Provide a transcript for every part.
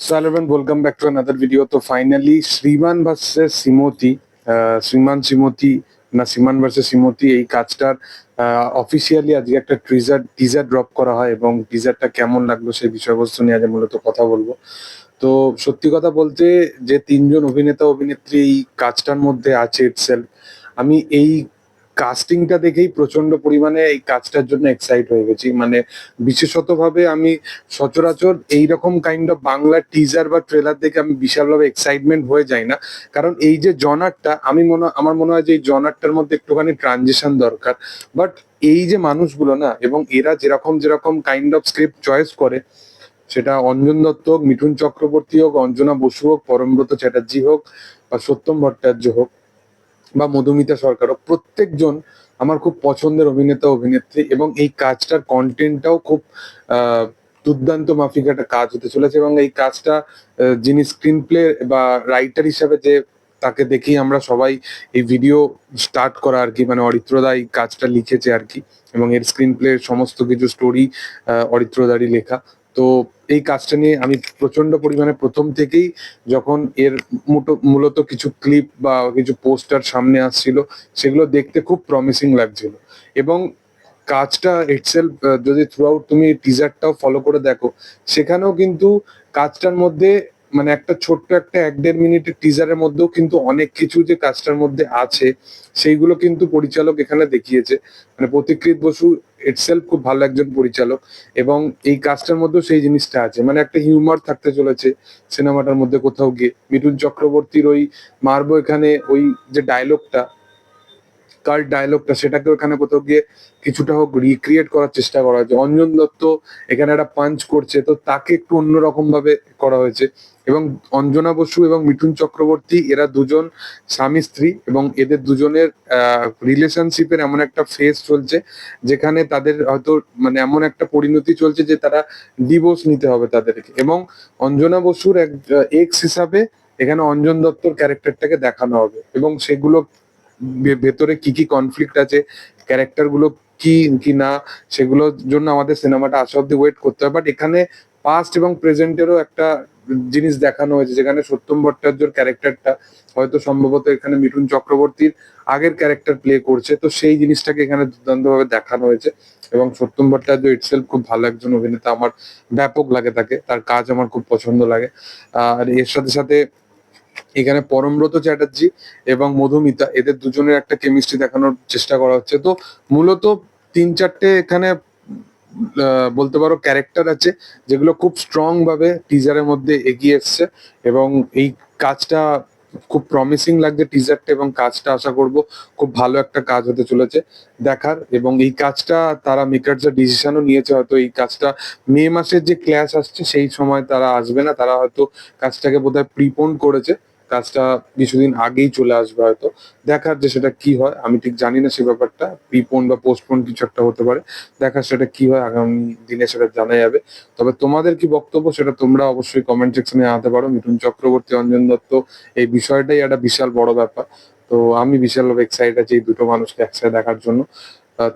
So hello everyone, welcome back to another video. তো finally শ্রীমান versus সিমতি, শ্রীমান সিমতি না শ্রীমান versus সিমতি এই কাজটার অফিসিয়ালি আজকে একটা টিজার ড্রপ করা হয় এবং টিজারটা কেমন লাগলো সেই বিষয়বস্তু নিয়ে আজ মূলত কথা বলবো। তো সত্যি কথা বলতে যে তিনজন অভিনেতা অভিনেত্রী এই কাজটার মধ্যে আছে ইটসেলফ, আমি এই কাস্টিংটা দেখেই প্রচন্ড পরিমাণে এই কাজটার জন্য এক্সাইট হয়ে গেছি। মানে বিশেষত ভাবে আমি সচরাচর এইরকম কাইন্ড অফ বাংলা টিজার বা ট্রেলার দেখে আমি বিশালভাবে এক্সাইটমেন্ট হয়ে যাই না, কারণ এই যে জনারটা আমার মনে হয় যে এই জনারটার মধ্যে একটুখানি ট্রানজিশন দরকার। বাট এই যে মানুষগুলো না, এবং এরা যেরকম যেরকম কাইন্ড অফ স্ক্রিপ্ট চয়েস করে, সেটা অঞ্জন দত্ত হোক, মিঠুন চক্রবর্তী হোক, অঞ্জনা বসু হোক, পরমব্রত চ্যাটার্জি হোক, বা সত্যম ভট্টাচার্য হোক, বা মধুমিতা সরকার হোক, প্রত্যেকজন আমার খুব পছন্দের অভিনেতা অভিনেত্রী, এবং এই কাজটার কন্টেন্টটাও খুব আহ দুর্দান্ত মাফিক একটা কাজ হতে চলেছে। এবং এই কাজটা যিনি স্ক্রিন প্লে বা রাইটার হিসাবে যে তাকে দেখি আমরা সবাই এই ভিডিও স্টার্ট করা আর কি, মানে অরিত্রদা এই কাজটা লিখেছে আর কি, এবং এর স্ক্রিন প্লে সমস্ত কিছু স্টোরি অরিত্রদারই লেখা। তো এই কাজটা নিয়ে আমি প্রচন্ড পরিমাণে প্রথম থেকেই, যখন এর মূলত কিছু ক্লিপ বা কিছু পোস্টার সামনে আসছিল, সেগুলো দেখতে খুব প্রমিসিং লাগছিল। এবং কাজটা ইটসেলফ যদি থ্রু আউট তুমি টিজারটাও ফলো করে দেখো, সেখানেও কিন্তু কাজটার মধ্যে মানে একটা ছোট্ট একটা 1-1.5 মিনিটের টিজারের মধ্যেও কিন্তু অনেক কিছু যে কাজটার মধ্যে আছে সেইগুলো কিন্তু পরিচালক এখানে দেখিয়েছে। মানে প্রতীকৃত বসু ইটসেলফ খুব ভালো একজন পরিচালক, এবং এই কাজটার মধ্যেও সেই জিনিসটা আছে, মানে একটা হিউমার থাকতে চলেছে সিনেমাটার মধ্যে কোথাও গিয়ে। মিঠুন চক্রবর্তীর ওই মারবো এখানে ওই যে ডায়লগটা, কার ডায়লগটা, সেটাকে এখানে কোথাও গিয়ে কিছুটা হোক রিক্রিয়েট করার চেষ্টা করা হয়েছে। অঞ্জন দত্ত এখানে একটা পাঞ্চ করছে, তো তাকে একটু অন্যরকম ভাবে করা হয়েছে। এবং অঞ্জনা বসু এবং মিঠুন চক্রবর্তী এরা দুজন স্বামী স্ত্রী, এবং এদের দুজনের রিলেশনশিপের এমন একটা ফেজ চলছে যেখানে তাদের হয়তো মানে এমন একটা পরিণতি চলছে যে তারা ডিভোর্স নিতে হবে তাদেরকে। এবং অঞ্জনা বসুর এক এক্স হিসাবে এখানে অঞ্জন দত্তর ক্যারেক্টারটাকে দেখানো হবে, এবং সেগুলো ভেতরে কি কি কনফ্লিক্ট আছে, ক্যারেক্টার গুলো কি কি না, সেগুলোর জন্য আমাদের সিনেমাটা আসা অব্দি ওয়েট করতে হবে। বাট এখানে পাস্ট এবং প্রেজেন্টেরও একটা জিনিস দেখানো হয়েছে, যেখানে সত্যম ভট্টাচার্যর ক্যারেক্টারটা হয়তো সম্ভবত এখানে মিঠুন চক্রবর্তীর আগের ক্যারেক্টার প্লে করছে। তো সেই জিনিসটাকে এখানে দুর্দান্ত ভাবে দেখানো হয়েছে। এবং সত্যম ভট্টাচার্য ইটসেলফ খুব ভালো একজন অভিনেতা, আমার ব্যাপক লাগে তাকে, তার কাজ আমার খুব পছন্দ লাগে। আর এর সাথে সাথে এখানে পরমব্রত চ্যাটার্জি এবং মধুমিতা, এদের দুজনের একটা কেমিস্ট্রি দেখানোর চেষ্টা করা হচ্ছে। তো মূলত 3-4টে এখানে বলতে পারো ক্যারেক্টার আছে যেগুলো খুব স্ট্রং ভাবে টিজারের মধ্যে এগিয়ে এসছে, এবং এই কাজটা খুব প্রমিসিং লাগছে টিজারটা, এবং কাজটা আশা করব খুব ভালো একটা কাজ হতে চলেছে দেখার। এবং এই কাজটা তারা মেকারসরা ডিসিশনও নিয়েছে, হয়তো এই কাজটা মে মাসের যে ক্ল্যাশ আসছে সেই সময় তারা আসবে না, তারা হয়তো কাজটাকে বোধহয় প্রিপোন করেছে, কাজটা কিছুদিন আগেই চলে আসবে হয়তো। দেখার যে সেটা কি হয়, আমি ঠিক জানি না সে ব্যাপারটা, প্রিপোন বা পোস্টপোন কিছু একটা হতে পারে। দেখার সেটা কি হয়, আগামী দিনে সেটা জানা যাবে। তবে তোমাদের কি বক্তব্য সেটা তোমরা অবশ্যই কমেন্ট সেকশনে জানাতে পারো। মিঠুন চক্রবর্তী, অঞ্জন দত্ত, এই বিষয়টাই একটা বিশাল বড় ব্যাপার। তো আমি বিশালভাবে এক্সাইটেড আছি এই দুটো মানুষকে একসাথে দেখার জন্য।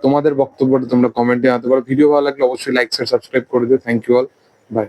তোমাদের বক্তব্যটা তোমরা কমেন্টে জানাতে পারো। ভিডিও ভালো লাগলে অবশ্যই লাইক শেয়ার সাবস্ক্রাইব করে দিও। Thank you all, by.